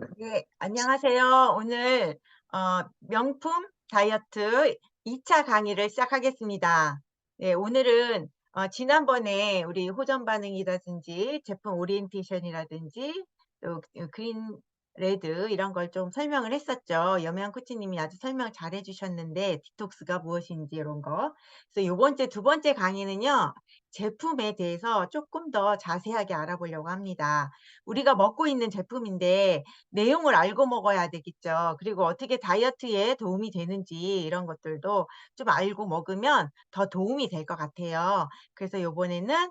네, 안녕하세요. 오늘 명품 다이어트 2차 강의를 시작하겠습니다. 네, 오늘은 지난번에 우리 호전 반응이라든지 제품 오리엔테이션이라든지 또 그린 레드 이런 걸 좀 설명을 했었죠. 염영 코치님이 아주 설명 잘 해주셨는데 디톡스가 무엇인지 이런 거. 그래서 요번 두 번째 강의는요. 제품에 대해서 조금 더 자세하게 알아보려고 합니다. 우리가 먹고 있는 제품인데 내용을 알고 먹어야 되겠죠. 그리고 어떻게 다이어트에 도움이 되는지 이런 것들도 좀 알고 먹으면 더 도움이 될 것 같아요. 그래서 요번에는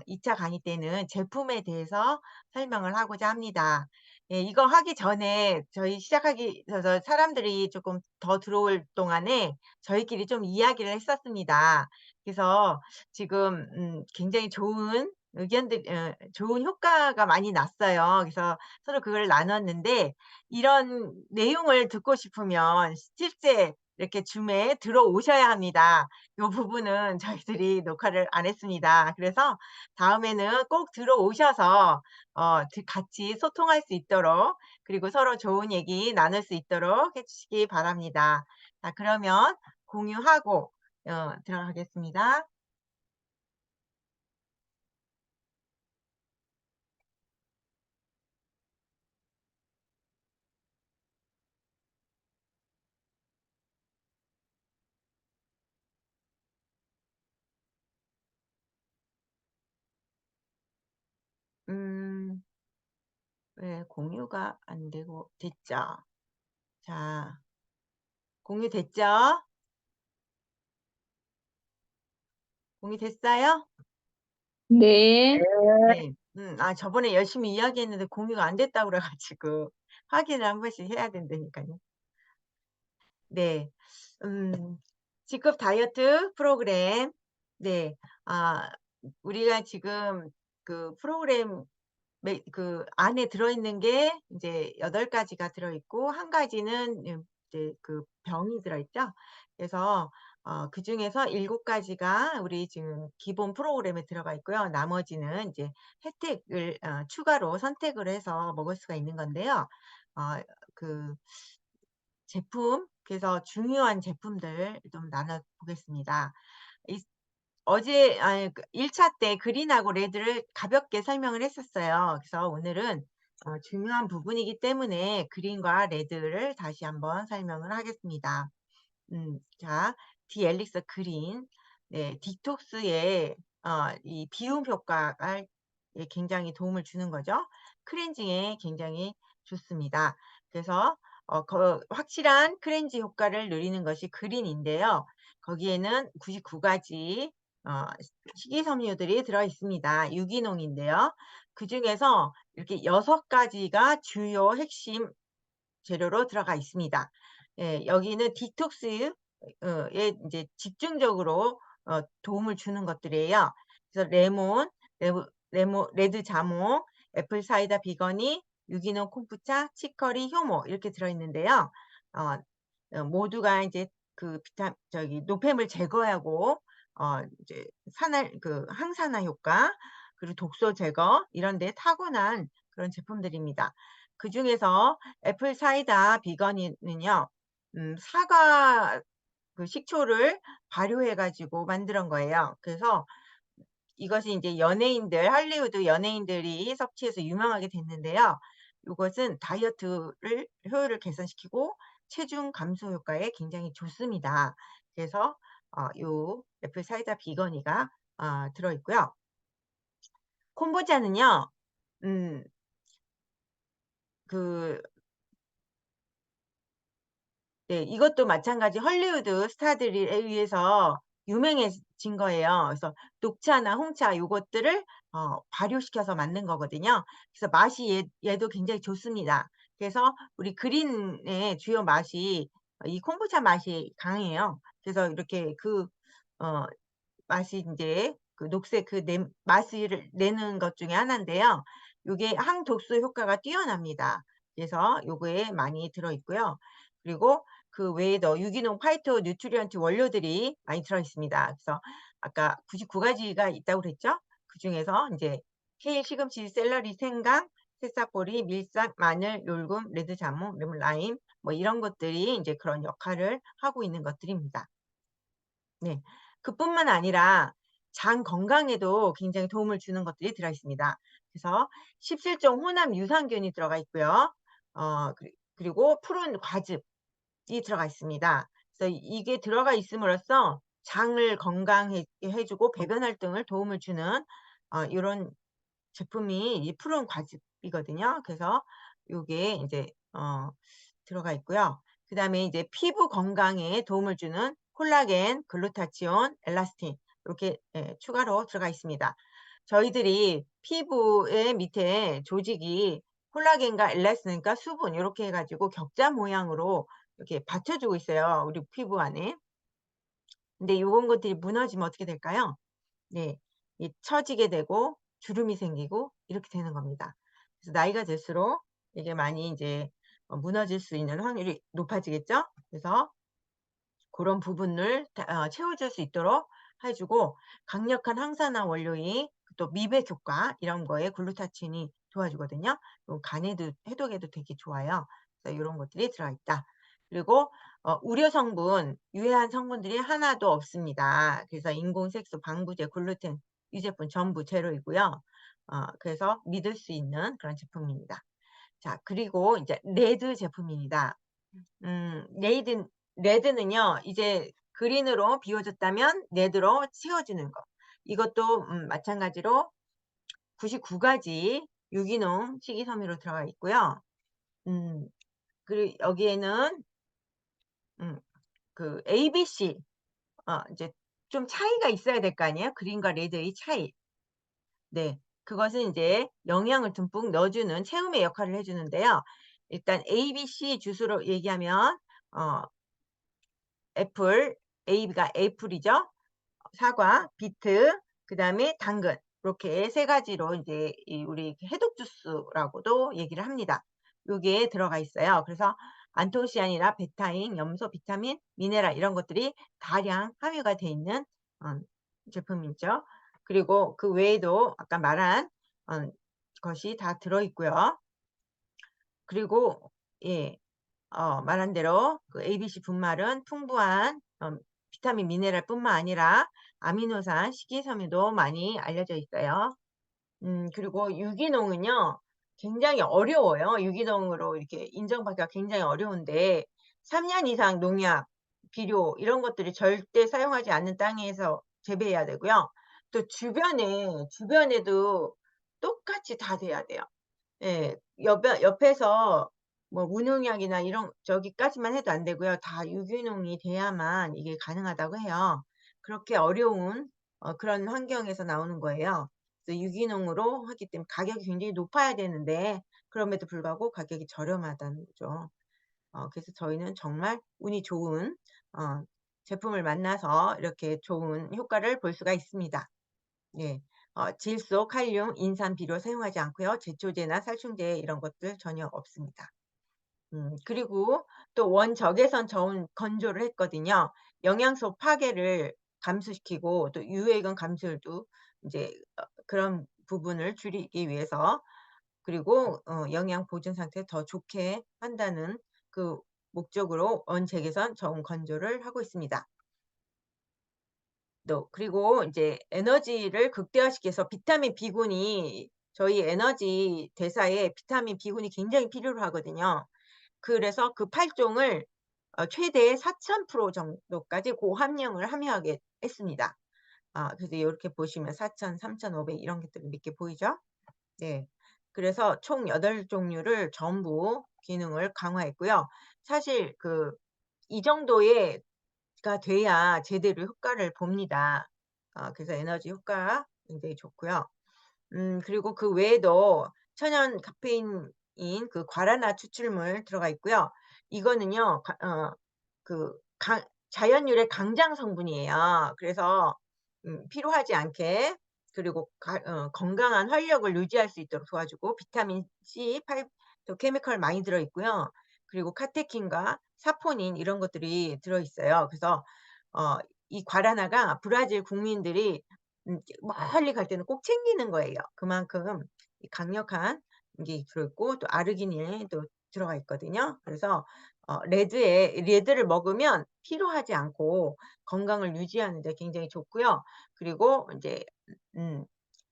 2차 강의 때는 제품에 대해서 설명을 하고자 합니다. 예, 이거 하기 전에 저희 시작하기 사람들이 조금 더 들어올 동안에 저희끼리 좀 이야기를 했었습니다. 그래서 지금 굉장히 좋은 의견들 좋은 효과가 많이 났어요. 그래서 서로 그걸 나눴는데 이런 내용을 듣고 싶으면 실제 이렇게 줌에 들어오셔야 합니다. 요 부분은 저희들이 녹화를 안 했습니다. 그래서 다음에는 꼭 들어오셔서 같이 소통할 수 있도록 그리고 서로 좋은 얘기 나눌 수 있도록 해 주시기 바랍니다. 자, 그러면 공유하고 들어가겠습니다. 음. 왜 공유가 안 되고 됐죠? 자, 공유됐죠? 공유됐어요? 네, 네. 저번에 열심히 이야기했는데 공유가 안 됐다고 그래 가지고 확인을 한 번씩 해야 된다니까요. 네. 음 직업 다이어트 프로그램. 네. 아 우리가 지금 그 프로그램 그 안에 들어있는 게 인제 8 가지가 들어있고 한 가지는 이제 그 병이 들어있죠. 그래서 그중에서 7 가지가 우리 지금 기본 프로그램에 들어가 있고요. 나머지는 이제 혜택을 추가로 선택을 해서 먹을 수가 있는 건데요. 어 그 제품 그래서 중요한 제품들 좀 나눠 보겠습니다. 이 어제 아니 그 1차 때 그린하고 레드를 가볍게 설명을 했었어요. 그래서 오늘은 중요한 부분이기 때문에 그린과 레드를 다시 한번 설명을 하겠습니다. 자, 디엘릭서 그린. 네, 디톡스에 이 비움 효과가 예 굉장히 도움을 주는 거죠. 클렌징에 굉장히 좋습니다. 그래서 확실한 클렌즈 효과를 누리는 것이 그린인데요. 거기에는 99 가지 어 식이섬유들이 들어 있습니다. 유기농인데요. 그중에서 이렇게 6 가지가 주요 핵심 재료로 들어가 있습니다. 예, 여기는 디톡스 에 인제 집중적으로 도움을 주는 것들이에요. 그래서 레드 자몽, 애플 사이다 비거니, 유기농 콤부차, 치커리, 효모 이렇게 들어 있는데요. 어 모두가 인제 그 비타 저기 노폐물 제거하고 이제 산화 그 항산화 효과 그리고 독소 제거 이런 데 타고난 그런 제품들입니다. 그중에서 애플 사이다 비건이는요. 사과 그 식초를 발효해 가지고 만든 거예요. 그래서 이것이 인제 연예인들 할리우드 연예인들이 섭취해서 유명하게 됐는데요. 요것은 다이어트를 효율을 개선시키고 체중 감소 효과에 굉장히 좋습니다. 그래서 요 애플 사이다 비거니가 들어 있고요. 콤보차는요. 음 그 네. 이것도 마찬가지 헐리우드 스타들에 의해서 유명해진 거예요. 그래서 녹차나 홍차 요것들을 발효시켜서 만든 거거든요. 그래서 맛이 얘도 굉장히 좋습니다. 그래서 우리 그린의 주요 맛이 이 콤부차 맛이 강해요. 그래서 이렇게 그 어 맛이 인제 그 녹색 그 맛을 내는 것 중에 하나인데요. 요게 항독소 효과가 뛰어납니다. 그래서 요거에 많이 들어 있고요. 그리고 그 외에도 유기농 파이토 뉴트리언트 원료들이 많이 들어 있습니다. 그래서 아까 99 가지가 있다고 그랬죠? 그중에서 인제 케일, 시금치, 샐러리, 생강, 새싹보리, 밀싹, 마늘, 요금, 레드자몽, 라임 뭐 이런 것들이 이제 그런 역할을 하고 있는 것들입니다. 네. 그뿐만 아니라 장 건강에도 굉장히 도움을 주는 것들이 들어 있습니다. 그래서 17종 혼합 유산균이 들어가 있고요. 그리고 푸른 과즙이 들어가 있습니다. 그래서 이게 들어가 있음으로써 장을 건강해 주고 배변 활동을 도움을 주는 요런 제품이 이 푸른 과즙이거든요. 그래서 요게 인제 들어가 있고요. 그다음에 이제 피부 건강에 도움을 주는 콜라겐, 글루타치온, 엘라스틴 요렇게 추가로 들어가 있습니다. 저희들이 피부의 밑에 조직이 콜라겐과 엘라스틴과 수분 요렇게 해 가지고 격자 모양으로 이렇게 받쳐주고 있어요, 우리 피부 안에. 근데 요런 것들이 무너지면 어떻게 될까요? 네. 이 처지게 되고 주름이 생기고 이렇게 되는 겁니다. 그래서 나이가 들수록 이게 많이 인제 무너질 수 있는 확률이 높아지겠죠? 그래서 고런 부분을 채워줄 수 있도록 해 주고 강력한 항산화 원료인 또 미백 효과 이런 거에 글루타치온이 도와주거든요. 또 간에도 해독에도 되게 좋아요. 그래서 요런 것들이 들어가 있다. 그리고 우려 성분, 유해한 성분들이 하나도 없습니다. 그래서 인공 색소, 방부제, 글루텐 유제품 전부 제로이고요. 그래서 믿을 수 있는 그런 제품입니다. 자, 그리고 인제 레드 제품입니다. 레이든 레드는요 이제 그린으로 비워졌다면 레드로 채워지는 거. 이것도 마찬가지로 99 가지 유기농 식이섬유로 들어가 있고요. 음 그리고 여기에는 음 그 ABC 이제 좀 차이가 있어야 될 거 아니에요, 그린과 레드의 차이. 네. 그것은 인제 영양을 듬뿍 넣어 주는 채움의 역할을 해 주는데요. 일단 ABC 주스로 얘기하면 어 애플, A가 애플이죠. 사과, 비트, 그다음에 당근 이렇게 세 가지로 인제 이 우리 해독 주스라고도 얘기를 합니다. 요게 들어가 있어요. 그래서 안토시아닌이나 베타인, 염소, 비타민, 미네랄 이런 것들이 다량 함유가 돼 있는 어 제품이죠. 그리고 그 외에도 아까 말한 어 것이 다 들어 있고요. 그리고 예. 말한 대로 그 ABC 분말은 풍부한 비타민 미네랄뿐만 아니라 아미노산, 식이섬유도 많이 알려져 있어요. 그리고 유기농은요 굉장히 어려워요. 유기농으로 이렇게 인정받기가 굉장히 어려운데 3년 이상 농약, 비료 이런 것들이 절대 사용하지 않는 땅에서 재배해야 되고요. 또 주변에도 똑같이 다 돼야 돼요. 예. 옆에서 뭐 무농약이나 이런 저기까지만 해도 안 되고요. 다 유기농이 돼야만 이게 가능하다고 해요. 그렇게 어려운 그런 환경에서 나오는 거예요. 그래서 유기농으로 하기 때문에 가격이 굉장히 높아야 되는데 그럼에도 불구하고 가격이 저렴하다는 거죠. 그래서 저희는 정말 운이 좋은 어 제품을 만나서 이렇게 좋은 효과를 볼 수가 있습니다. 네. 질소, 칼륨, 인산, 비료 사용하지 않고요. 제초제나 살충제 이런 것들 전혀 없습니다. 그리고 또 원적외선 저온 건조를 했거든요. 영양소 파괴를 감소시키고 또 유해균 감소율도 인제 그런 부분을 줄이기 위해서 그리고 영양 보존 상태 더 좋게 한다는 그 목적으로 원적외선 저온 건조를 하고 있습니다. 또 그리고 인제 에너지를 극대화시켜서 비타민 B군이 저희 에너지 대사에 비타민 B군이 굉장히 필요로 하거든요. 그래서 그 8 종을 최대 4,000% 정도까지 고함량을 함유하게 했습니다. 그래서 요렇게 보시면 4,000, 3,500 이런 것들이 몇 개 보이죠? 네. 그래서 총 8 종류를 전부 기능을 강화했고요. 사실 이 정도의 가 돼야 제대로 효과를 봅니다. 그래서 에너지 효과 굉장히 좋고요. 그리고 그 외에도 천연 카페인인 그 과라나 추출물 들어가 있고요. 이거는요. 그 강 자연유래 강장 성분이에요. 그래서 피로하지 않게 그리고 건강한 활력을 유지할 수 있도록 도와주고 비타민 C, 파이토케미컬 많이 들어 있고요. 그리고 카테킨과 사포닌 이런 것들이 들어 있어요. 그래서 어 이 과라나가 브라질 국민들이 멀리 갈 때는 꼭 챙기는 거예요. 그만큼 이 강력한 게 들어있고 또 아르기닌도 들어가 있거든요. 그래서 레드를 먹으면 피로하지 않고 건강을 유지하는 데 굉장히 좋고요. 그리고 인제 음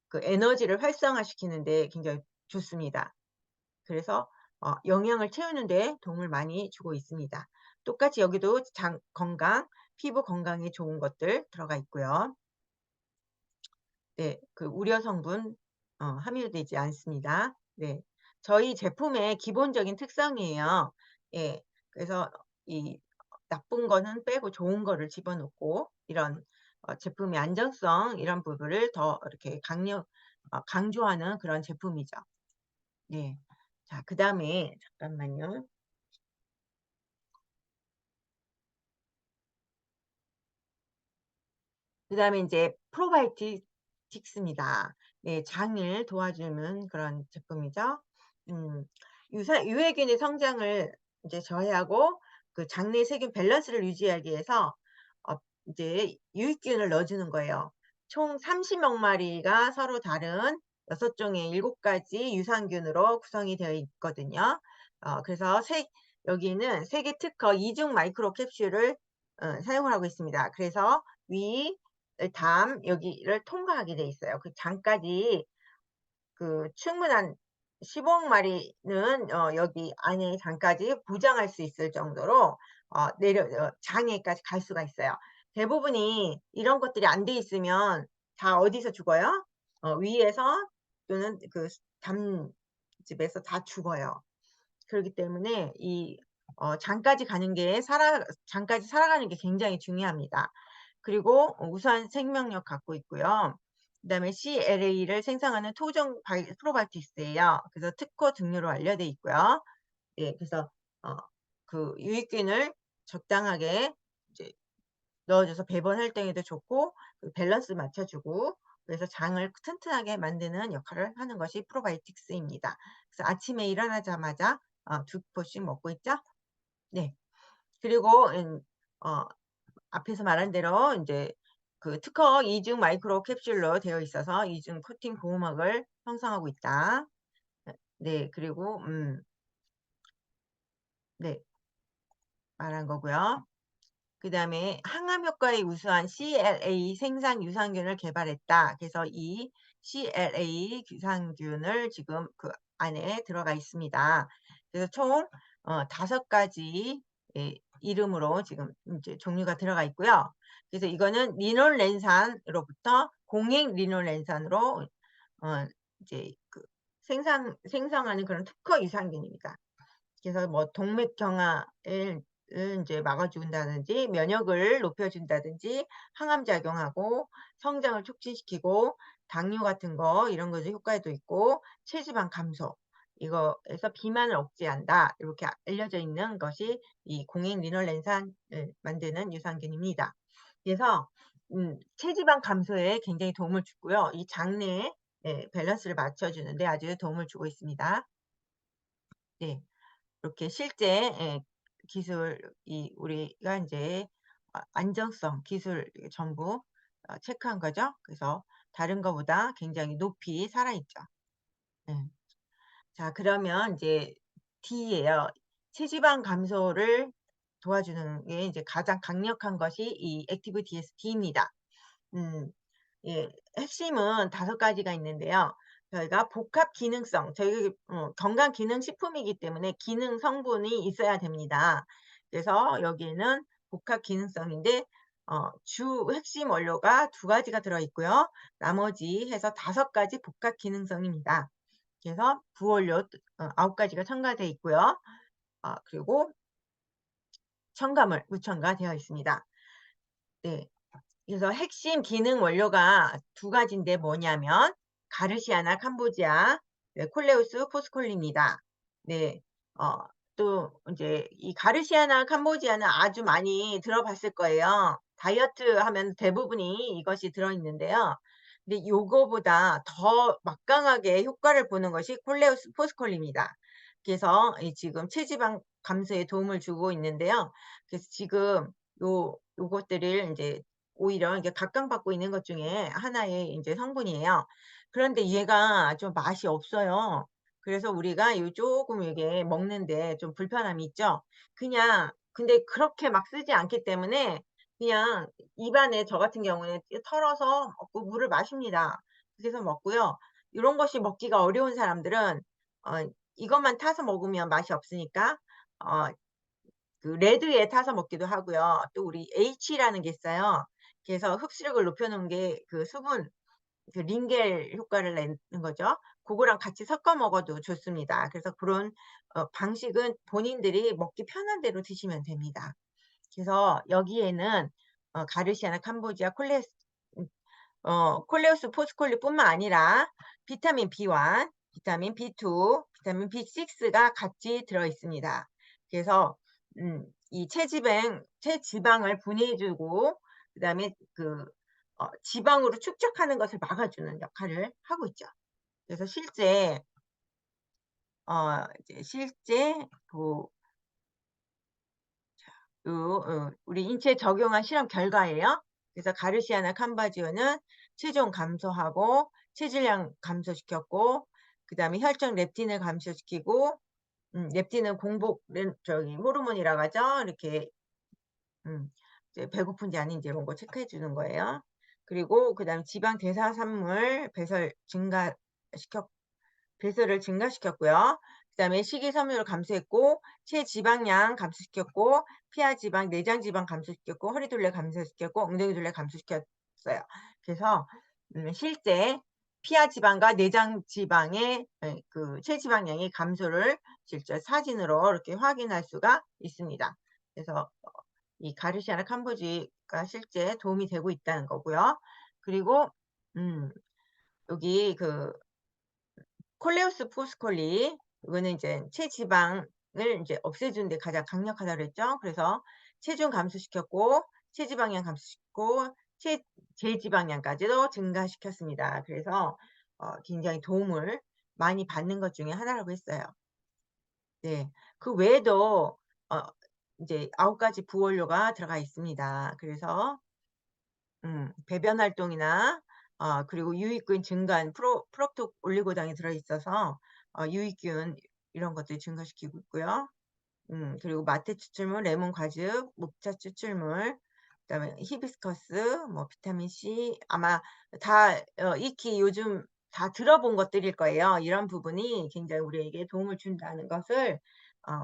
그 에너지를 활성화시키는 데 굉장히 좋습니다. 그래서 영양을 채우는 데 도움을 많이 주고 있습니다. 똑같이 여기도 장 건강, 피부 건강에 좋은 것들 들어가 있고요. 네. 그 우려 성분 함유되지 않습니다. 네. 저희 제품의 기본적인 특성이에요. 예. 그래서 이 나쁜 거는 빼고 좋은 거를 집어넣고 이런 제품의 안전성 이런 부분을 더 이렇게 강조하는 그런 제품이죠. 네. 자 그다음에 잠깐만요. 그다음에 인제 프로바이오틱스입니다. 네. 장을 도와주는 그런 제품이죠. 음 유해균의 성장을 인제 저해하고 그 장내 세균 밸런스를 유지하기 위해서 어 이제 유익균을 넣어 주는 거예요. 총 30억 마리가 서로 다른 6 종의 7 가지 유산균으로 구성이 되어 있거든요. 그래서 여기는 세계 특허 이중 마이크로 캡슐을 사용을 하고 있습니다. 그래서 위 담 여기를 통과하게 돼 있어요. 그 장까지 그 충분한 15억 마리는 여기 안에 장까지 보장할 수 있을 정도로 장에까지 갈 수가 있어요. 대부분이 이런 것들이 안 돼 있으면 다 어디서 죽어요? 위에서 또는 그 담집에서 다 죽어요. 그렇기 때문에 이 장까지 가는 게 장까지 살아가는 게 굉장히 중요합니다. 그리고 우수한 생명력 갖고 있고요. 그다음에 CLA를 생성하는 토종 프로바이오틱스예요. 그래서 특허 등료로 완료돼 있고요. 예 그래서 어 그 유익균을 적당하게 이제 넣어 줘서 배분 활동에도 좋고 그 밸런스 맞춰 주고 그래서 장을 튼튼하게 만드는 역할을 하는 것이 프로바이오틱스입니다. 그래서 아침에 일어나자마자 2 포씩 먹고 있죠. 네. 그리고 어 앞에서 말한 대로 인제 그 특허 이중 마이크로 캡슐로 되어 있어서 이중 코팅 보호막을 형성하고 있다. 네. 그리고 네 말한 거고요. 그다음에 항암 효과에 우수한 CLA 생산 유산균을 개발했다. 그래서 이 CLA 유산균을 지금 그 안에 들어가 있습니다. 그래서 총 5 가지 이름으로 지금 인제 종류가 들어가 있고요. 그래서 이거는 리놀렌산으로부터 공익 리놀렌산으로 어 이제 그 생성하는 그런 특허 유산균입니다. 그래서 뭐 동맥경화을 인제 막아 준다든지 면역을 높여 준다든지 항암 작용하고 성장을 촉진시키고 당뇨 같은 거 이런 것에 효과도 있고 체지방 감소 이거에서 비만을 억제한다. 이렇게 알려져 있는 것이 이 공익 리놀렌산을 만드는 유산균입니다. 그래서 체지방 감소에 굉장히 도움을 주고요. 이 장내 밸런스를 맞춰 주는 데 아주 도움을 주고 있습니다. 네. 이렇게 실제 기술이 우리가 인제 안정성 기술 이게 전부 체크한 거죠. 그래서 다른 거보다 굉장히 높이 살아 있죠. 네. 자 그러면 인제 D예요. 체지방 감소를 도와주는 게 이제 가장 강력한 것이 이 액티브 DSD입니다. 음. 예. 핵심은 5 가지가 있는데요. 저희가 복합 기능성 저희 건강 기능 식품이기 때문에 기능 성분이 있어야 됩니다. 그래서 여기에는 복합 기능성인데 주 핵심 원료가 2 가지가 들어 있고요. 나머지 해서 5 가지 복합 기능성입니다. 그래서 부원료 9 가지가 첨가되어 있고요. 그리고 첨가물 무첨가되어 있습니다. 네. 그래서 핵심 기능 원료가 2 가지인데 뭐냐면 가르시아나 캄보지아 콜레우스 포스콜리입니다. 네. 어 또 인제 이 가르시아나 캄보지아는 아주 많이 들어봤을 거예요. 다이어트 하면 대부분이 이것이 들어 있는데요. 근데 요거보다 더 막강하게 효과를 보는 것이 콜레우스 포스콜리입니다. 그래서 이 지금 체지방 감소에 도움을 주고 있는데요. 그래서 지금 요것들을 인제 오히려 이게 각광받고 있는 것 중에 하나의 인제 성분이에요. 그런데 얘가 좀 맛이 없어요. 그래서 우리가 요 쪼금 이게 먹는데 좀 불편함이 있죠. 그냥 근데 그렇게 막 쓰지 않기 때문에 그냥 입안에 저 같은 경우에는 털어서 먹고 물을 마십니다. 그래서 먹고요. 요런 것이 먹기가 어려운 사람들은 어 이것만 타서 먹으면 맛이 없으니까 어 그 레드에 타서 먹기도 하고요. 또 우리 H라는 게 있어요. 그래서 흡수력을 높여 놓은 게 그 수분 그 링겔 효과를 내는 거죠. 고거랑 같이 섞어 먹어도 좋습니다. 그래서 그런 방식은 본인들이 먹기 편한 대로 드시면 됩니다. 그래서 여기에는 가르시아나 캄보지아 음 콜레우스 포스콜리뿐만 아니라 비타민 B1, 비타민 B2, 비타민 B6가 같이 들어 있습니다. 그래서 이 체지방을 분해해 주고 그다음에 지방으로 축적하는 것을 막아주는 역할을 하고 있죠. 그래서 실제 그 우리 인체에 적용한 실험 결과예요. 그래서 가르시아나 캄바지오는 체중 감소하고 체질량 감소시켰고 그다음에 혈중 렙틴을 감소시키고 렙틴은 공복 호르몬이라고 하죠. 이렇게 음 이제 배고픈지 아닌지 이런 거 체크해 주는 거예요. 그리고 그다음에 지방 대사산물 배설을 증가시켰고요. 그다음에 식이섬유를 감소했고 체지방량 감소시켰고 피하지방, 내장지방 감소시켰고 허리둘레 감소시켰고 엉덩이둘레 감소시켰어요. 그래서 실제 피하지방과 내장지방의 그 체지방량이 감소를 실제 사진으로 이렇게 확인할 수가 있습니다. 그래서 이 가르시아나 캄보지가 실제 도움이 되고 있다는 거고요. 그리고 음 여기 콜레우스 포스콜리 이거는 이제 체지방을 인제 없애주는 데 가장 강력하다고 그랬죠. 그래서 체중 감소시켰고 체지방량 감소시켰고 제지방량까지도 증가시켰습니다. 그래서 굉장히 도움을 많이 받는 것 중에 하나라고 했어요. 네. 그 외에도 어 인제 9 가지 부원료가 들어가 있습니다. 그래서 배변 활동이나 그리고 유익균 증가한 프록토 올리고당이 들어 있어서 유익균 이런 것들 증가시키고 있고요. 그리고 마테 추출물, 레몬 과즙, 목차 추출물, 그다음에 히비스커스, 뭐 비타민 C 아마 다 익히 요즘 다 들어본 것들일 거예요. 이런 부분이 굉장히 우리에게 도움을 준다는 것을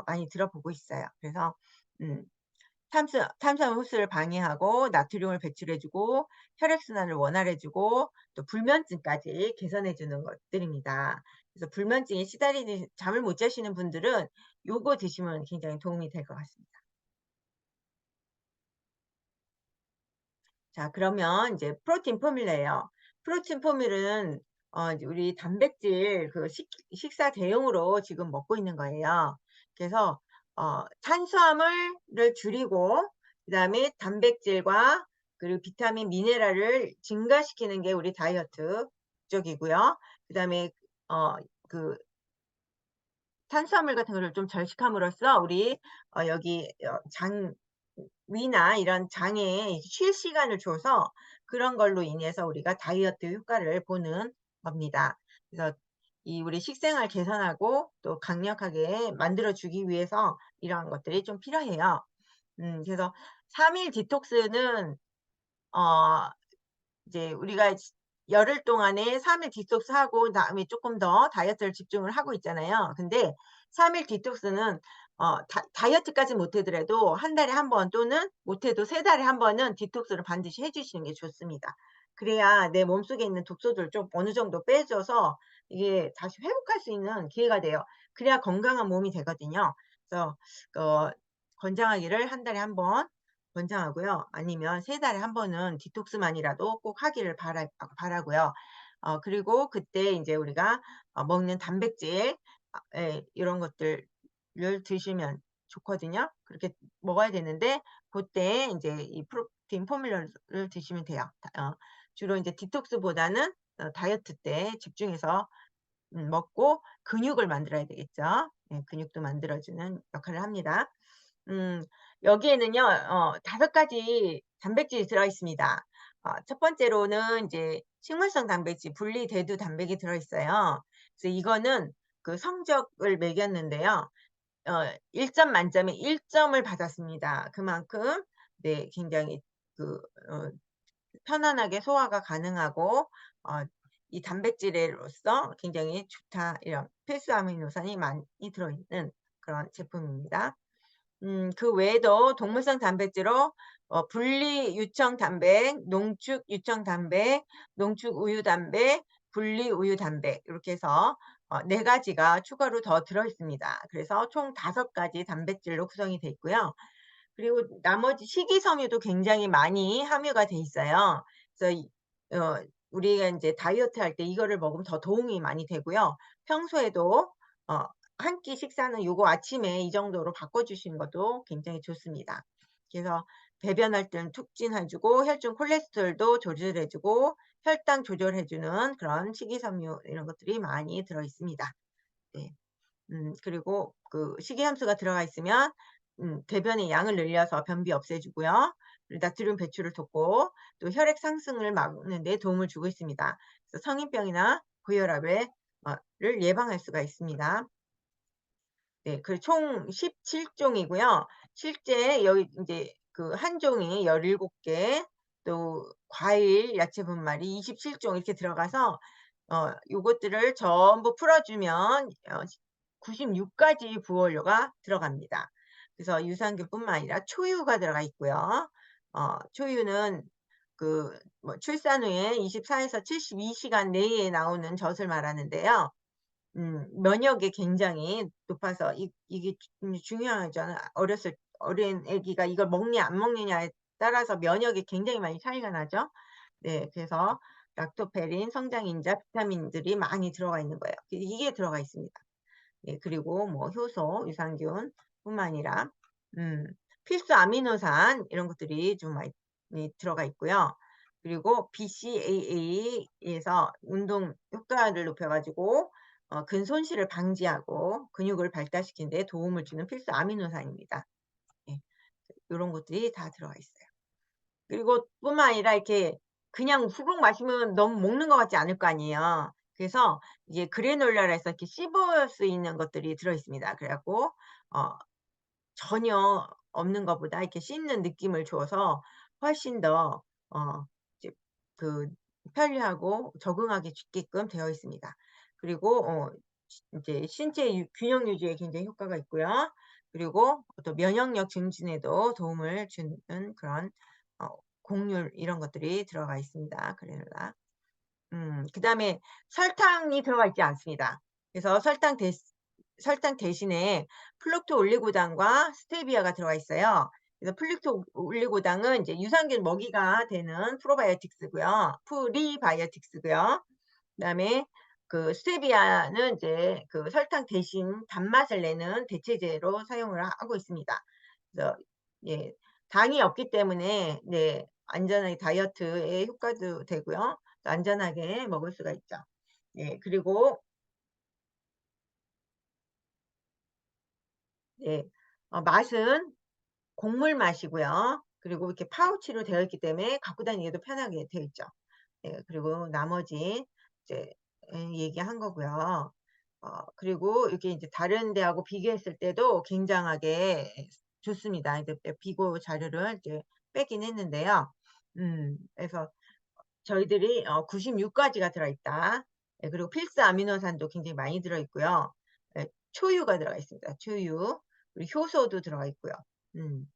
많이 들어보고 있어요. 그래서 음 탄수화물 흡수를 방해하고 나트륨을 배출해 주고 혈액순환을 원활해 주고 또 불면증까지 개선해 주는 것들입니다. 그래서 불면증에 시달리는 잠을 못 자시는 분들은 요거 드시면 굉장히 도움이 될 것 같습니다. 자 그러면 인제 프로틴 포뮬러예요. 프로틴 포뮬은 이제 우리 단백질 식사 대용으로 지금 먹고 있는 거예요. 그래서 탄수화물을 줄이고 그다음에 단백질과 그리고 비타민, 미네랄을 증가시키는 게 우리 다이어트 목적이고요. 그다음에 어 그 탄수화물 같은 거를 좀 절식함으로써 우리 여기 장 위나 이런 장에 쉴 시간을 줘서 그런 걸로 인해서 우리가 다이어트 효과를 보는 겁니다. 그래서 이 우리 식생활 개선하고 또 강력하게 만들어 주기 위해서 이러한 것들이 좀 필요해요. 그래서 3일 디톡스는 어 이제 우리가 열흘 동안에 3일 디톡스하고 그다음에 쪼끔 더 다이어트를 집중을 하고 있잖아요. 근데 3일 디톡스는 다이어트까지는 못 하더라도 한 달에 한 번 또는 못해도 3 달에 한 번은 디톡스를 반드시 해 주시는 게 좋습니다. 그래야 내 몸속에 있는 독소들을 좀 어느 정도 빼줘서 이게 다시 회복할 수 있는 기회가 돼요. 그래야 건강한 몸이 되거든요. 그래서 어 권장하기를 한 달에 한 번 권장하고요. 아니면 3 달에 한 번은 디톡스만이라도 꼭 하기를 바라고요. 그리고 그때 인제 우리가 먹는 단백질 이런 것들을 드시면 좋거든요. 그렇게 먹어야 되는데 고때 인제 이 프로틴 포뮬러를 드시면 돼요. 주로 인제 디톡스보다는 다이어트 때 집중해서 먹고 근육을 만들어야 되겠죠. 예 근육도 만들어 주는 역할을 합니다. 음 여기에는요 5 가지 단백질이 들어 있습니다. 첫 번째로는 인제 식물성 단백질 분리대두 단백이 들어 있어요. 그래서 이거는 그 성적을 매겼는데요. 1점 만점에 1 점을 받았습니다. 그만큼 네 굉장히 그 어 편안하게 소화가 가능하고 어 이 단백질로서 굉장히 좋다. 이런 필수 아미노산이 많이 들어있는 그런 제품입니다. 그 외에도 동물성 단백질로 분리 유청 단백, 농축 유청 단백, 농축 우유 단백, 분리 우유 단백 이렇게 해서 4 가지가 추가로 더 들어 있습니다. 그래서 총 5 가지 단백질로 구성이 돼 있고요. 그리고 나머지 식이섬유도 굉장히 많이 함유가 돼 있어요. 그래서 우리가 인제 다이어트 할 때 이거를 먹으면 더 도움이 많이 되고요. 평소에도 어 한 끼 식사는 요거 아침에 이 정도로 바꿔 주시는 것도 굉장히 좋습니다. 그래서 배변할 때는 촉진해 주고 혈중 콜레스테롤도 조절해 주고 혈당 조절해 주는 그런 식이섬유 이런 것들이 많이 들어 있습니다. 네. 그리고 그 식이함수가 들어가 있으면 대변의 양을 늘려서 변비 없애 주고요. 그리고 나트륨 배출을 돕고 또 혈액 상승을 막는 데 도움을 주고 있습니다. 그래서 성인병이나 고혈압을 를 예방할 수가 있습니다. 네. 그 총 17 종이고요. 실제 여기 인제 그 한 종이 17개, 또 과일, 야채 분말이 27종 이렇게 들어가서 요것들을 전부 풀어 주면 96 가지 부원료가 들어갑니다. 그래서 유산균뿐만 아니라 초유가 들어가 있고요. 초유는 그 뭐 출산 후에 24 에서 72 시간 내에 나오는 젖을 말하는데요. 면역이 굉장히 높아서 이게 중요하잖아요. 어린 아기가 이걸 먹냐 안 먹느냐에 따라서 면역이 굉장히 많이 차이가 나죠. 네. 그래서 락토페린, 성장인자, 비타민들이 많이 들어가 있는 거예요. 이게 들어가 있습니다. 예 그리고 뭐 효소, 유산균뿐만 아니라 음 필수 아미노산 이런 것들이 좀 많이 들어가 있고요. 그리고 BCAA에서 운동 효과를 높여 가지고 근손실을 방지하고 근육을 발달시키는 데 도움을 주는 필수 아미노산입니다. 예. 요런 것들이 다 들어가 있어요. 그리고 뿐만 아니라 이렇게 그냥 후룩 마시면 너무 먹는 것 같지 않을 거 아니에요. 그래서 이제 그래놀라라 해서 이렇게 씹을 수 있는 것들이 들어 있습니다. 그래 갖고 어 전혀 없는 것보다 이렇게 씹는 느낌을 줘서 훨씬 더 이제 그 편리하고 적응하기 쉽게끔 되어 있습니다. 그리고 인제 신체 균형 유지에 굉장히 효과가 있고요. 그리고 또 면역력 증진에도 도움을 주는 그런 어 곡물 이런 것들이 들어가 있습니다, 그래놀라. 그다음에 설탕이 들어가 있지 않습니다. 그래서 설탕 대신에 플루토 올리고당과 스테비아가 들어가 있어요. 그래서 플루토 올리고당은 이제 유산균 먹이가 되는 프리바이오틱스고요. 그다음에 그 스테비아는 이제 그 설탕 대신 단맛을 내는 대체제로 사용을 하고 있습니다. 그래서 예 당이 없기 때문에 네 안전하게 다이어트에 효과도 되고요. 또 안전하게 먹을 수가 있죠. 네 그리고 네 맛은 곡물 맛이고요. 그리고 이렇게 파우치로 되어 있기 때문에 갖고 다니기도 편하게 되어 있죠. 네 그리고 나머지 이제 얘기한 거고요. 그리고 이게 인제 다른 데하고 비교했을 때도 굉장하게 좋습니다. 이제 비교 자료를 이제 빼긴 했는데요. 그래서 저희들이 96 가지가 들어 있다. 예 그리고 필수 아미노산도 굉장히 많이 들어 있고요. 예 초유가 들어가 있습니다. 초유. 그리고 효소도 들어가 있고요. 음.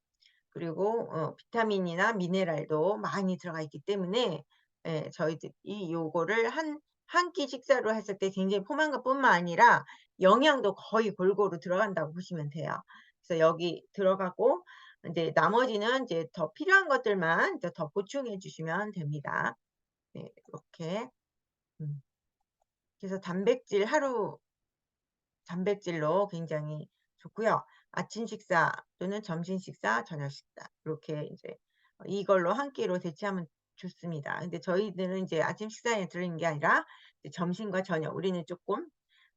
그리고 비타민이나 미네랄도 많이 들어가 있기 때문에 예 저희들이 요거를 한 끼 식사로 했을 때 굉장히 포만감 뿐만 아니라 영양도 거의 골고루 들어간다고 보시면 돼요. 그래서 여기 들어가고 인제 나머지는 이제 더 필요한 것들만 이제 더 보충해 주시면 됩니다. 네 이렇게. 음 그래서 단백질로 굉장히 좋고요. 아침 식사 또는 점심 식사, 저녁 식사 이렇게 이제 이걸로 한 끼로 대체하면 좋습니다. 근데 저희들은 인제 아침 식사에 들어있는 게 아니라 이제 점심과 저녁 우리는 쪼끔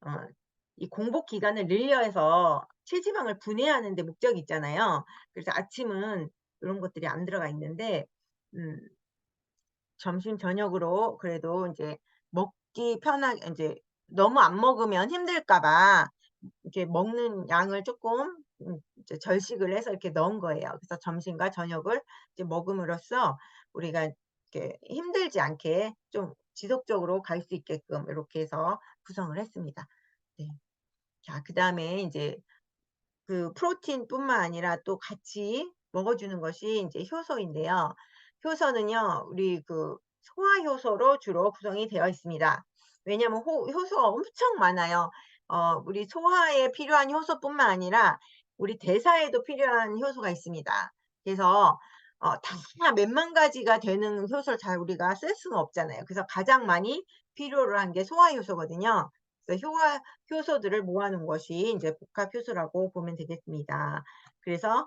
어 이 공복 기간을 늘려서 체지방을 분해하는 데 목적이 있잖아요. 그래서 아침은 요런 것들이 안 들어가 있는데 음 점심 저녁으로 그래도 인제 먹기 편하게 인제 너무 안 먹으면 힘들까 봐 이렇게 먹는 양을 쪼끔 이제 절식을 해서 이렇게 넣은 거예요. 그래서 점심과 저녁을 이제 먹음으로써 우리가 이렇게 힘들지 않게 좀 지속적으로 갈 수 있게끔 이렇게 해서 구성을 했습니다. 네. 자, 그다음에 인제 그 프로틴뿐만 아니라 또 같이 먹어주는 것이 인제 효소인데요. 효소는요, 우리 그 소화 효소로 주로 구성이 되어 있습니다. 왜냐하면 호 효소가 엄청 많아요. 우리 소화에 필요한 효소뿐만 아니라 우리 대사에도 필요한 효소가 있습니다. 그래서 다 몇만 가지가 되는 효소를 잘 우리가 쓸 수는 없잖아요. 그래서 가장 많이 필요로 한 게 소화 효소거든요. 그래서 효화 효소들을 모아 놓은 것이 인제 복합 효소라고 보면 되겠습니다. 그래서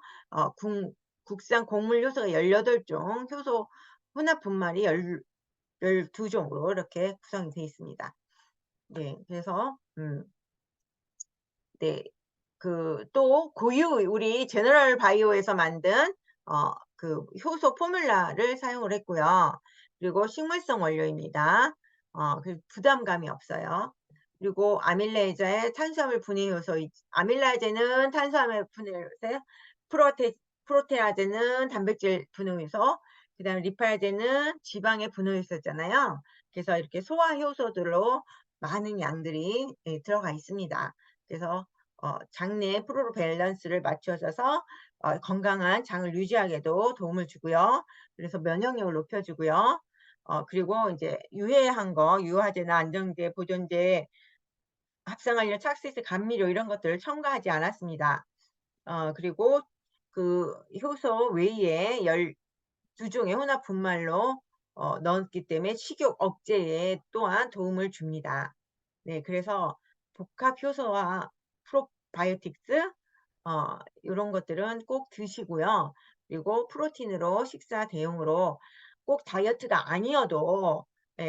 국산 곡물 효소가 18 종, 효소 혼합 분말이 12 종으로 이렇게 구성이 되어 있습니다. 네. 그래서 네. 또 고유 우리 제너럴 바이오에서 만든 그 효소 포뮬라를 사용을 했고요. 그리고 식물성 원료입니다. 부담감이 없어요. 그리고 아밀레이제의 탄수화물 분해 요소 아밀라제는 탄수화물 분해 요소, 프로테 프로테아제는 단백질 분해 요소, 그다음에 리파제는 지방의 분해 요소잖아요. 그래서 이렇게 소화 효소들로 많은 양들이 들어가 있습니다. 그래서 장내 pH 밸런스를 맞춰줘서 건강한 장을 유지하게도 도움을 주고요. 그래서 면역력을 높여주고요. 그리고 인제 유해한 거 유화제나 안정제, 보존제, 합성한료, 착색제, 감미료 이런 것들을 첨가하지 않았습니다. 그리고 그 효소 외에 12 종의 혼합 분말로 넣었기 때문에 식욕 억제에 또한 도움을 줍니다. 네. 그래서 복합 효소와 프로바이오틱스 요런 것들은 꼭 드시고요. 그리고 프로틴으로 식사 대용으로 꼭 다이어트가 아니어도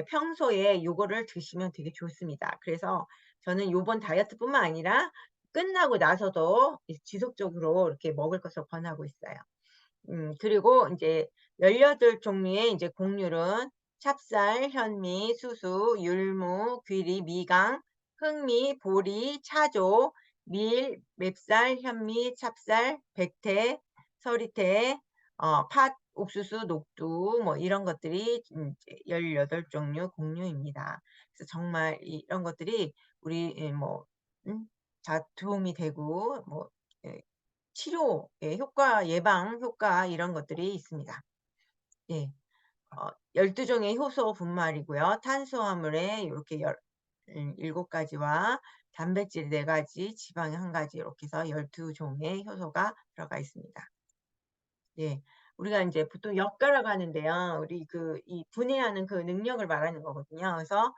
평소에 요거를 드시면 되게 좋습니다. 그래서 저는 요번 다이어트뿐만 아니라 끝나고 나서도 지속적으로 이렇게 먹을 것을 권하고 있어요. 그리고 인제 18 종류의 인제 곡류는 찹쌀, 현미, 수수, 율무, 귀리, 미강, 흑미, 보리, 차조, 밀, 맵쌀, 현미, 찹쌀, 백태, 서리태, 팥, 옥수수, 녹두 뭐 이런 것들이 인제 18 종류 곡류입니다. 그래서 정말 이런 것들이 우리 음 다 도움이 되고 치료에 효과 예방 효과 이런 것들이 있습니다. 예. 12 종의 효소 분말이고요. 탄수화물에 요렇게 7 가지와 단백질 4 가지, 지방 1 가지 이렇게 해서 12 종의 효소가 들어가 있습니다. 예. 우리가 인제 보통 엿가라고 하는데요. 우리 이 분해하는 그 능력을 말하는 거거든요. 그래서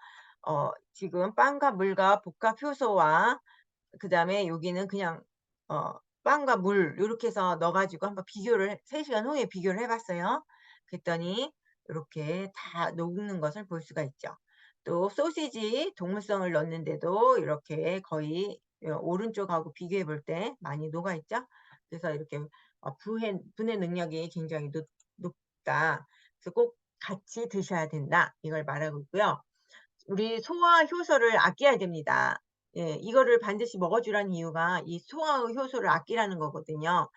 지금 빵과 물과 복합 효소와 그다음에 여기는 그냥 어 빵과 물 요렇게 해서 넣어 가지고 한번 비교를 3 시간 후에 비교를 해 봤어요. 그랬더니 요렇게 다 녹는 것을 볼 수가 있죠. 또 소시지 동물성을 넣었는데도 이렇게 거의 오른쪽하고 비교해 볼 때 많이 녹아 있죠. 그래서 이렇게 분해 능력이 굉장히 높다. 그래서 꼭 같이 드셔야 된다. 이걸 말하고 있고요. 우리 소화 효소를 아껴야 됩니다. 예. 이거를 반드시 먹어 주라는 이유가 이 소화 효소를 아끼라는 거거든요.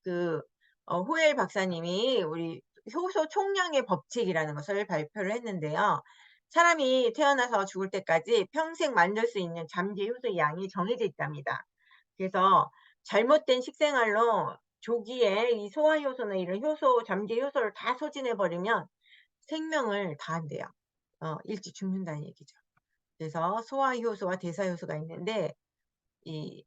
그 호엘 박사님이 우리 효소 총량의 법칙이라는 것을 발표를 했는데요. 사람이 태어나서 죽을 때까지 평생 만들 수 있는 잠재 효소의 양이 정해져 있답니다. 그래서 잘못된 식생활로 조기에 이 소화 효소나 이런 효소 잠재 효소를 다 소진해 버리면 생명을 다한대요. 일찍 죽는다는 얘기죠. 그래서 소화 효소와 대사 효소가 있는데 이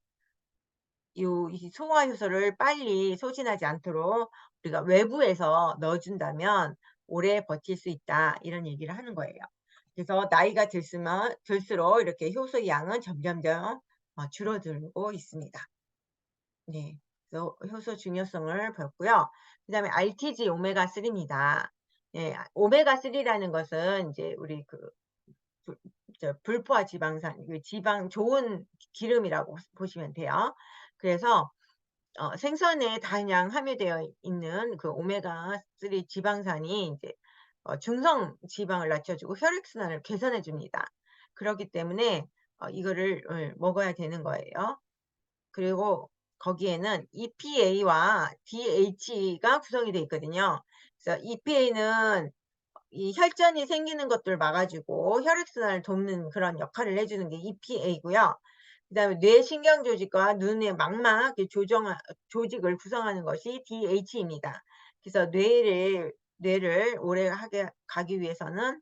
이 소화 효소를 빨리 소진하지 않도록 우리가 외부에서 넣어 준다면 오래 버틸 수 있다. 이런 얘기를 하는 거예요. 그래서 나이가 들수록 이렇게 효소의 양은 점점점 줄어들고 있습니다. 네. 그래서 효소 중요성을 배웠고요. 그다음에 RTG 오메가3 입니다. 예. 오메가3라는 것은 인제 우리 불 불포화 지방산 지방 좋은 기름이라고 보시면 돼요. 그래서 생선에 다량 함유되어 있는 그 오메가3 지방산이 인제 중성 지방을 낮춰 주고 혈액순환을 개선해 줍니다. 그렇기 때문에 이거를 먹어야 되는 거예요. 그리고 거기에는 EPA와 DH가 구성이 돼 있거든요. 그래서 EPA는 이 혈전이 생기는 것들을 막아주고 혈액순환을 돕는 그런 역할을 해주는 게 EPA고요. 그다음에 뇌신경 조직과 눈의 망막 조직을 구성하는 것이 DH입니다. 그래서 뇌를 오래 하게 가기 위해서는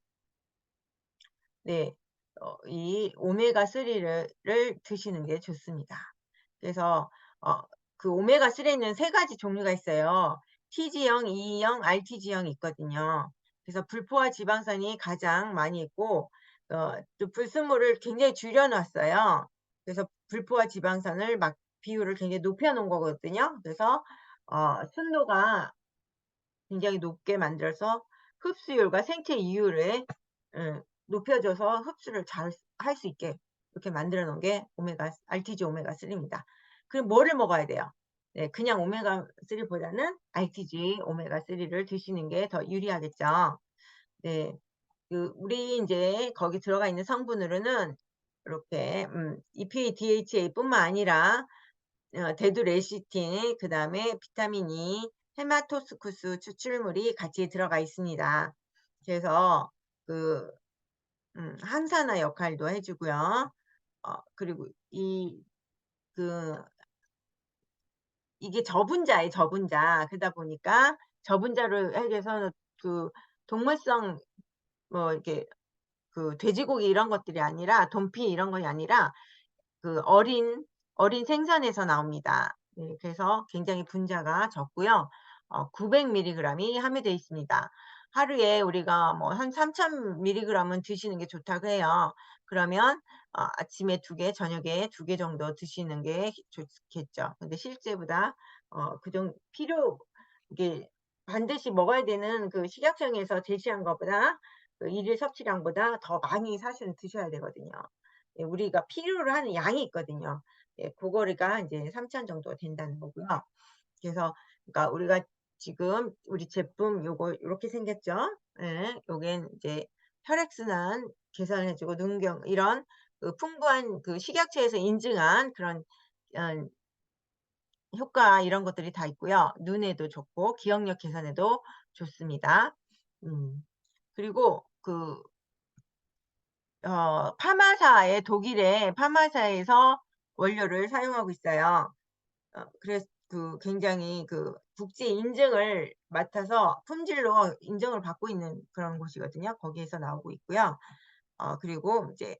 네, 이 오메가3를 드시는 게 좋습니다. 그래서 어 그 오메가3는 세 가지 종류가 있어요. T지형, E형, RT지형이 있거든요. 그래서 불포화 지방산이 가장 많이 있고 또 불순물을 굉장히 줄여 놨어요. 그래서 불포화 지방산을 막 비율을 굉장히 높여 놓은 거거든요. 그래서 순도가 굉장히 높게 만들어서 흡수율과 생체 이율을 높여줘서 흡수를 잘 할 수 있게 이렇게 만들어 놓은 게 RTG 오메가3입니다. 그럼 뭐를 먹어야 돼요? 네, 그냥 오메가3 보다는 RTG 오메가3를 드시는 게 더 유리하겠죠. 네. 우리 인제 거기 들어가 있는 성분으로는 이렇게 EPA, DHA뿐만 아니라 데두레시틴, 그다음에 비타민 E, 헤마토스쿠스 추출물이 같이 들어가 있습니다. 그래서 그 항산화 역할도 해 주고요. 그리고 그 이게 저분자예요, 저분자. 그러다 보니까 저분자를 해서 그 동물성 뭐 이렇게 돼지고기 이런 것들이 아니라 돈피 이런 것이 아니라 그 어린 생선에서 나옵니다. 네, 그래서 굉장히 분자가 적고요. 900 밀리그램이 함유되어 있습니다. 하루에 우리가 뭐 한 3,000 밀리그램은 드시는 게 좋다고 해요. 그러면 아침에 2 개, 저녁에 2개 정도 드시는 게 좋겠죠. 근데 실제보다 이게 반드시 먹어야 되는 그 식약청에서 제시한 것보다 그 일일 섭취량보다 더 많이 사실은 드셔야 되거든요. 예, 우리가 필요로 하는 양이 있거든요. 예, 고거리가 인제 3,000 정도 된다는 거고요. 그래서 그러니까 우리가 지금 우리 제품 요거 요렇게 생겼죠? 예. 요겐 이제 혈액순환 개선해 주고 눈경 이런 풍부한 식약처에서 인증한 그런 어 효과 이런 것들이 다 있고요. 눈에도 좋고 기억력 개선에도 좋습니다. 음. 그리고 독일의 파마사에서 원료를 사용하고 있어요. 그래서 굉장히 국제 인증을 맡아서 품질로 인정을 받고 있는 그런 곳이거든요. 거기에서 나오고 있고요. 그리고 이제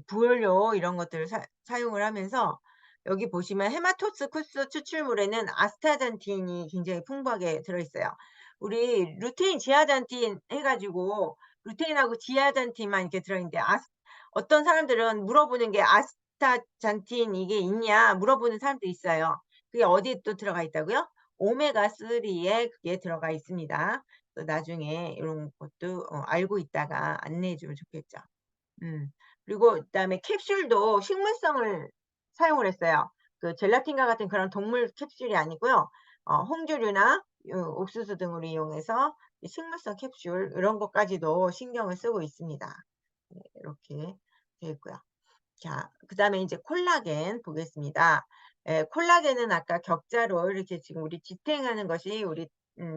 부연료 이런 것들을 사용을 하면서 여기 보시면 헤마토스쿠스 추출물에는 아스타잔틴이 굉장히 풍부하게 들어 있어요. 우리 루테인, 지아잔틴 해 가지고 루테인하고 지아잔틴만 이렇게 들어 있는데 어떤 사람들은 물어보는 게 "아스타잔틴 이게 있냐?" 물어보는 사람도 있어요. 그게 어디에 또 들어가 있다고요? 오메가3에 그게 들어가 있습니다. 나중에 이런 것도 알고 있다가 안내해 주면 좋겠죠. 음. 그리고 그다음에 캡슐도 식물성을 사용을 했어요. 젤라틴과 같은 그런 동물 캡슐이 아니고요. 홍조류나 옥수수 등을 이용해서 이 식물성 캡슐 이런 것까지도 신경을 쓰고 있습니다. 네, 이렇게 되어 있고요. 자, 그다음에 인제 콜라겐 보겠습니다. 예, 콜라겐은 아까 격자로 이렇게 지금 우리 지탱하는 것이 우리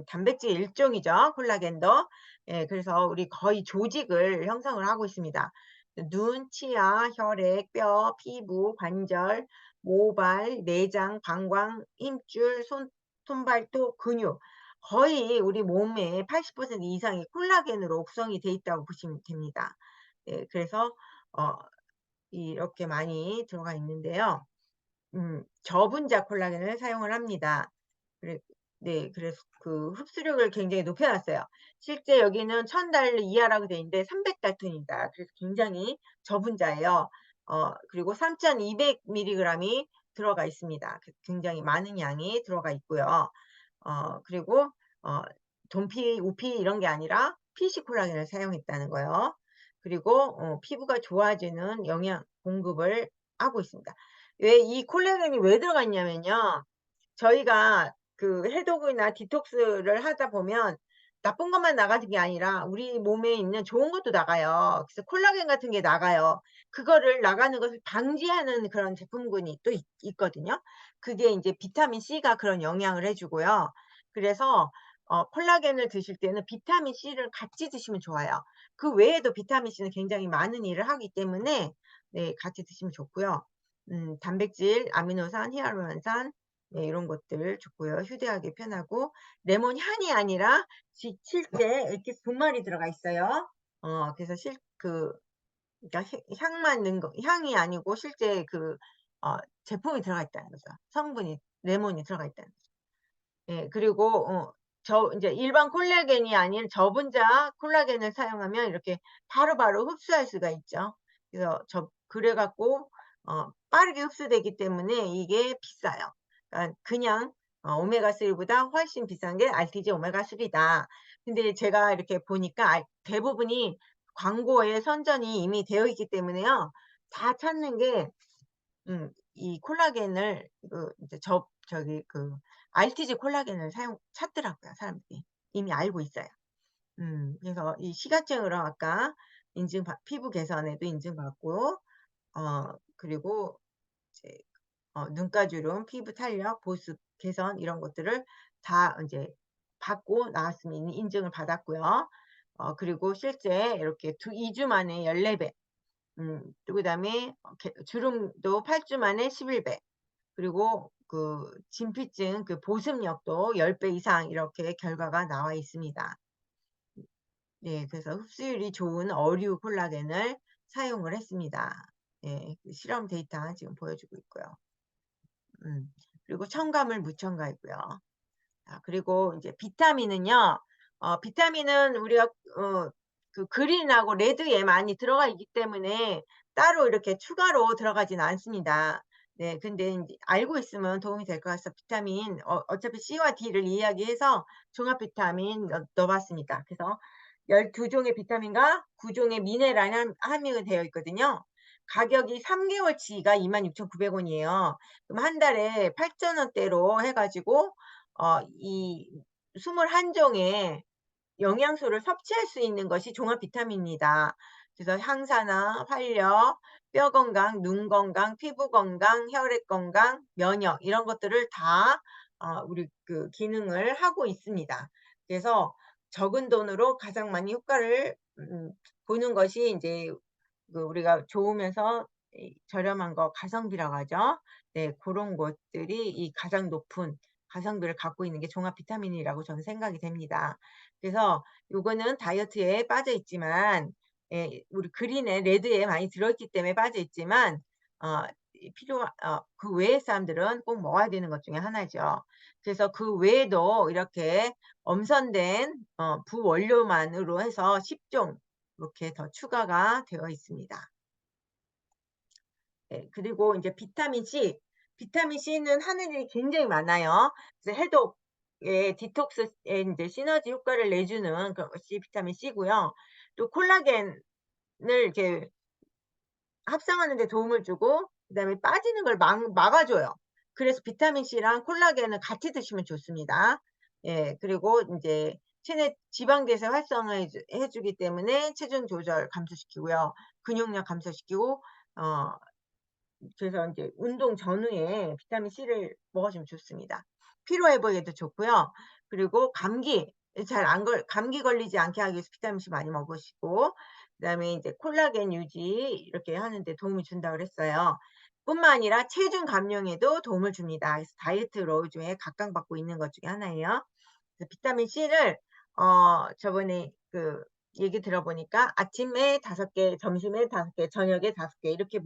단백질 일종이죠, 콜라겐도. 예, 그래서 우리 거의 조직을 형성을 하고 있습니다. 눈, 치아, 혈액, 뼈, 피부, 관절, 모발, 내장, 방광, 힘줄, 손발톱, 근육 거의 우리 몸의 80% 이상이 콜라겐으로 구성이 돼 있다고 보시면 됩니다. 예, 그래서 어 이렇게 많이 들어가 있는데요. 저분자 콜라겐을 사용을 합니다. 그래 네, 그래서 흡수력을 굉장히 높여 놨어요. 실제 여기는 1000 달러 이하라고 되어 있는데 300 달톤입니다. 그래서 굉장히 저분자예요. 그리고 3200 밀리그램이 들어가 있습니다. 굉장히 많은 양이 들어가 있고요. 그리고 어 돈피, 우피 이런 게 아니라 PC 콜라겐을 사용했다는 거예요. 그리고 피부가 좋아지는 영양 공급을 하고 있습니다. 이 콜라겐이 왜 들어가 있냐면요. 저희가 해독이나 디톡스를 하다 보면 나쁜 것만 나가는 게 아니라 우리 몸에 있는 좋은 것도 나가요. 그래서 콜라겐 같은 게 나가요. 그거를 나가는 것을 방지하는 그런 제품군이 또 있거든요. 그게 인제 비타민 C가 그런 영향을 해 주고요. 그래서 콜라겐을 드실 때는 비타민 C를 같이 드시면 좋아요. 그 외에도 비타민 C는 굉장히 많은 일을 하기 때문에 네 같이 드시면 좋고요. 단백질, 아미노산, 히알루론산 네 이런 것들 좋고요. 휴대하기 편하고 레몬 향이 아니라 실제 이렇게 분말이 들어가 있어요. 그래서 그러니까 향만 넣은 거 향이 아니고 실제 어 제품이 들어가 있다는 거죠. 성분이 레몬이 들어가 있다는 거죠. 예. 그리고 저 인제 일반 콜라겐이 아닌 저분자 콜라겐을 사용하면 이렇게 바로바로 흡수할 수가 있죠. 그래 갖고 빠르게 흡수되기 때문에 이게 비싸요. 그러니까 그냥 오메가3 보다 훨씬 비싼 게 RTG 오메가3 다. 근데 제가 이렇게 보니까 대부분이 광고에 선전이 이미 되어 있기 때문에요. 다 찾는 게 이 콜라겐을 이제 저기 RTG 콜라겐을 찾더라고요, 사람들이. 이미 알고 있어요. 그래서 이 시각적으로 아까 피부 개선에도 인증받고 그리고 이제 눈가주름, 피부 탄력, 보습 개선 이런 것들을 다 인제 받고 나왔으니 인증을 받았고요. 그리고 실제 이렇게 2주 만에 14 배 또 그다음에 주름도 8 주 만에 11 배 그리고 진피증 보습력도 10배 이상 이렇게 결과가 나와 있습니다. 네. 그래서 흡수율이 좋은 어류 콜라겐을 사용을 했습니다. 예. 그 실험 데이터 지금 보여주고 있고요. 음. 그리고 첨가물 무첨가이고요. 그리고 인제 비타민은요. 비타민은 우리가 그린하고 레드에 많이 들어가 있기 때문에 따로 이렇게 추가로 들어가진 않습니다. 네. 근데 인제 알고 있으면 도움이 될 것 같아서 비타민 어차피 C와 D를 이야기해서 종합 비타민 넣어 봤습니다. 그래서 12 종의 비타민과 9 종의 미네랄이 함유가 되어 있거든요. 가격이 3 개월치가 26,900 원이에요. 그럼 한 달에 8,000 원대로 해 가지고 이 21 종의 영양소를 섭취할 수 있는 것이 종합 비타민입니다. 그래서 항산화, 활력, 뼈 건강, 눈 건강, 피부 건강, 혈액 건강, 면역 이런 것들을 다 우리 기능을 하고 있습니다. 그래서 적은 돈으로 가장 많이 효과를 보는 것이 인제 우리가 좋으면서 이 저렴한 거 가성비라고 하죠. 네 고런 것들이 이 가장 높은 가성비를 갖고 있는 게 종합 비타민이라고 저는 생각이 됩니다. 그래서 요거는 다이어트에 빠져 있지만 예 우리 그린에 레드에 많이 들어 있기 때문에 빠져 있지만 이 그 외의 사람들은 꼭 먹어야 되는 것 중에 하나죠. 그래서 그 외에도 이렇게 엄선된 부원료만으로 해서 10종 이렇게 더 추가가 되어 있습니다. 예. 그리고 인제 비타민 C. 비타민 C는 하는 일이 굉장히 많아요. 그래서 해독에 디톡스에 인제 시너지 효과를 내주는 것이 비타민 C고요. 또 콜라겐을 이렇게 합성하는 데 도움을 주고 그다음에 빠지는 걸 막아 줘요. 그래서 비타민 C랑 콜라겐을 같이 드시면 좋습니다. 예. 그리고 인제 체내 지방 대사 활성화해 주기 때문에 체중 조절 감소시키고요. 근육량 감소시키고 어 그래서 인제 운동 전후에 비타민 C를 먹어주면 좋습니다. 피로 회복에도 좋고요. 그리고 감기 걸리지 않게 하기 위해서 비타민 C 많이 먹으시고 그다음에 인제 콜라겐 유지 이렇게 하는 데 도움이 준다고 그랬어요. 뿐만 아니라 체중 감량에도 도움을 줍니다. 그래서 다이어트로 요즘에 각광받고 있는 것 중에 하나예요. 그래서 비타민 C를 저번에 얘기 들어보니까 아침에 5 개, 점심에 5 개, 저녁에 5개 이렇게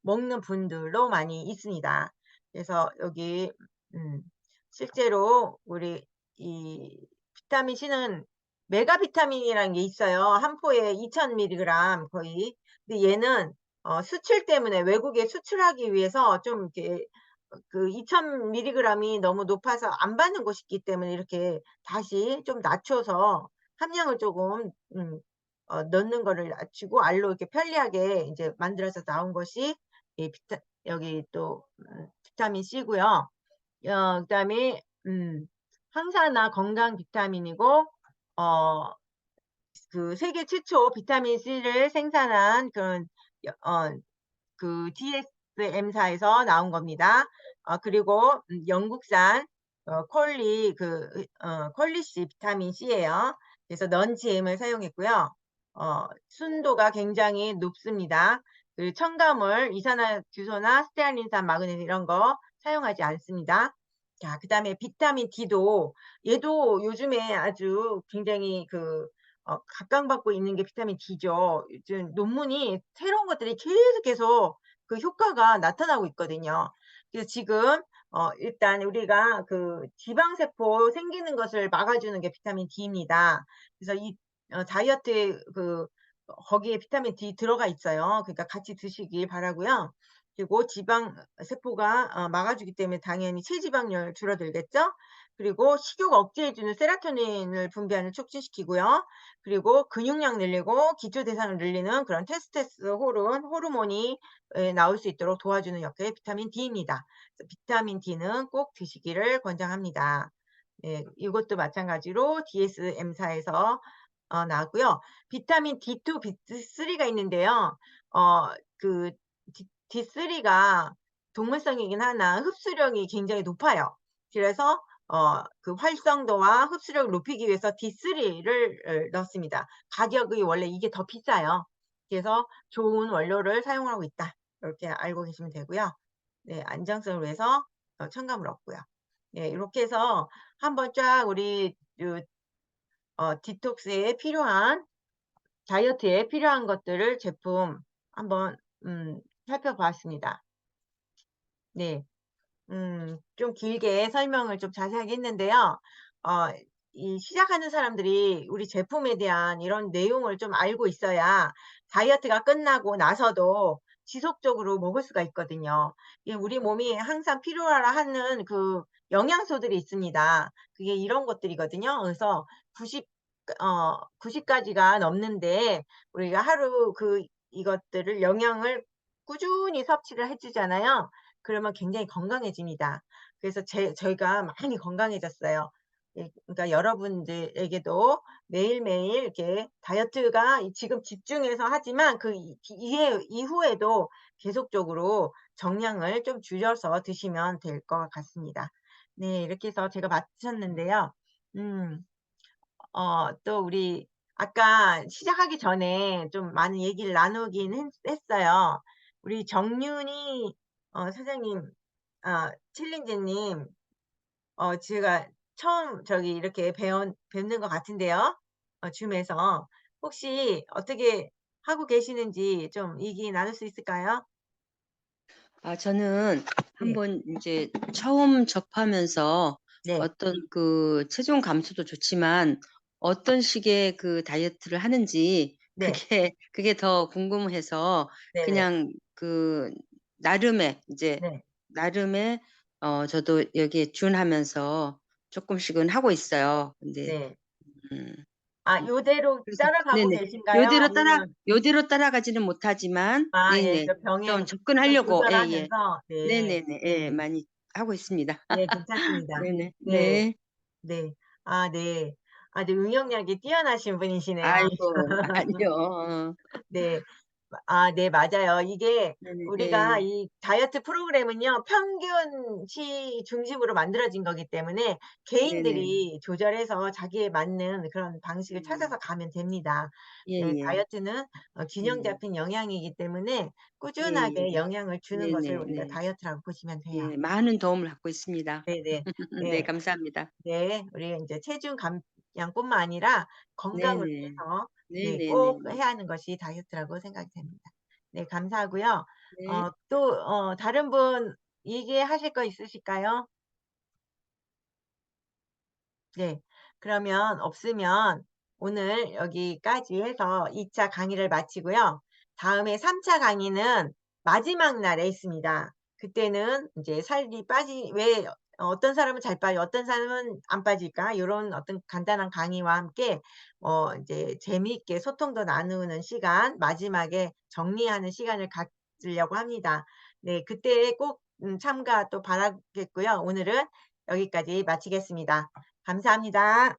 먹는 분들도 많이 있습니다. 그래서 여기 음 실제로 우리 이 비타민 C는 메가 비타민이라는 게 있어요. 한 포에 2,000 밀리그램 거의. 근데 얘는 수출 때문에 외국에 수출하기 위해서 좀 이렇게 2,000 밀리그램이 너무 높아서 안 받는 곳이 있기 때문에 이렇게 다시 좀 낮춰서 함량을 쪼금 넣는 거를 낮추고 알로 이렇게 편리하게 인제 만들어서 나온 것이 이 여기 또 비타민 C고요. 그다음에 항산화 건강 비타민이고 어 그 세계 최초 비타민 C를 생산한 그런 여 그 DSM사에서 나온 겁니다. 그리고 영국산 퀄리시 비타민 C예요. 그래서 넌 GM을 사용했고요. 순도가 굉장히 높습니다. 그 첨가물 이산화탄소나 스테아린산, 마그네슘 이런 거 사용하지 않습니다. 자, 그다음에 비타민 D도 얘도 요즘에 아주 굉장히 각광받고 있는 게 비타민 D죠. 요즘 논문이 새로운 것들이 계속해서 그 효과가 나타나고 있거든요. 그래서 지금 일단 우리가 그 지방 세포 생기는 것을 막아주는 게 비타민 D입니다. 그래서 이 다이어트에 거기에 비타민 D 들어가 있어요. 그러니까 같이 드시길 바라고요. 그리고 지방 세포가 막아주기 때문에 당연히 체지방률 줄어들겠죠. 그리고 식욕 억제해 주는 세로토닌을 분비하는 촉진시키고요. 그리고 근육량 늘리고 기초 대사를 늘리는 그런 테스토스테론 호르몬이 나올 수 있도록 도와주는 역할의 비타민 D입니다. 그래서 비타민 D는 꼭 드시기를 권장합니다. 네, 이것도 마찬가지로 DSM사에서 나왔고요. 비타민 D2, D3가 있는데요. 그 D3가 동물성이긴 하나 흡수력이 굉장히 높아요. 그래서 그 활성도와 흡수력을 높이기 위해서 D3를 넣습니다. 가격이 원래 이게 더 비싸요. 그래서 좋은 원료를 사용하고 있다. 이렇게 알고 계시면 되고요. 네, 안정성을 위해서 첨가물 없고요. 네, 이렇게 해서 한번 쫙 우리 디톡스에 필요한 다이어트에 필요한 것들을 제품 한번 살펴보았습니다. 네. 좀 길게 설명을 좀 자세하게 했는데요. 어 이 시작하는 사람들이 우리 제품에 대한 이런 내용을 좀 알고 있어야 다이어트가 끝나고 나서도 지속적으로 먹을 수가 있거든요. 이 우리 몸이 항상 필요하라 하는 그 영양소들이 있습니다. 그게 이런 것들이거든요. 그래서 90 90 가지가 넘는데 우리가 하루 이것들을 영양을 꾸준히 섭취를 해 주잖아요. 그러면 굉장히 건강해집니다. 그래서 저희가 많이 건강해졌어요. 예, 그러니까 여러분들에게도 매일매일 이렇게 다이어트가 지금 집중해서 하지만 이후에도 계속적으로 정량을 좀 줄여서 드시면 될 것 같습니다. 네, 이렇게 해서 제가 마쳤는데요. 음. 또 우리 아까 시작하기 전에 좀 많은 얘기를 나누긴 했어요. 우리 정윤희 선생님, 챌린지님, 제가 처음 저기 이렇게 뵙는 것 같은데요. 줌에서. 혹시 어떻게 하고 계시는지 좀 얘기 나눌 수 있을까요? 저는 네. 한번 인제 처음 접하면서 네. 어떤 그 체중 감소도 좋지만 어떤 식의 그 다이어트를 하는지 네. 그게 더 궁금해서 네네. 그냥 나름의 인제 네. 나름의 저도 여기에 준하면서 쪼끔씩은 하고 있어요. 근데 네. 음 요대로 그래서 따라가고 네네. 계신가요? 아니면 요대로 따라가지는 못하지만 예. 네네. 저 좀 병행 좀 접근하려고 예예. 조절하면서 네. 네네네. 예. 네네. 많이 하고 있습니다. 네, 괜찮습니다. 네네. 네. 네. 네. 네. 아주 응용력이 뛰어나신 분이시네요. 아이고 아니요. 네. 네, 맞아요. 이게 네네. 우리가 예. 이 다이어트 프로그램은요, 평균치 중심으로 만들어진 거기 때문에 네네. 개인들이 조절해서 자기에 맞는 그런 방식을 음. 찾아서 가면 됩니다. 네, 예예. 다이어트는 균형 예. 잡힌 영양이기 때문에 예예. 꾸준하게 영향을 주는 것을 우리가 네네네. 다이어트라고 보시면 돼요. 예. 많은 도움을 받고 있습니다. 네네. 네 네. 감사합니다. 네. 우리가 인제 체중 감량뿐만 아니라 건강을 네네. 위해서 네, 꼭 네네네네. 해야 하는 것이 다이어트라고 생각이 됩니다. 네, 감사하고요. 네. 또 다른 분 얘기하실 거 있으실까요? 네. 그러면 없으면 오늘 여기까지 해서 2차 강의를 마치고요. 다음에 3차 강의는 마지막 날에 있습니다. 그때는 인제 살이 빠지 왜 어떤 사람은 잘 빠지고 어떤 사람은 안 빠질까 요런 어떤 간단한 강의와 함께 인제 재미있게 소통도 나누는 시간, 마지막에 정리하는 시간을 가지려고 합니다. 네. 그때 꼭 참가 또 바라겠고요. 오늘은 여기까지 마치겠습니다. 감사합니다.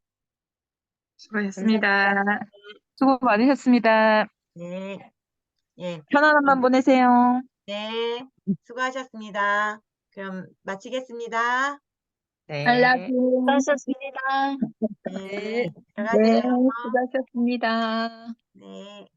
수고하셨습니다. 수고 많으셨습니다. 네. 예. 편안한 밤 보내세요. 네. 수고하셨습니다. 그럼 마치겠습니다. I love you. 수고하셨습니다. 네. 네. 들어가세요. 네, 수고하셨습니다. 네.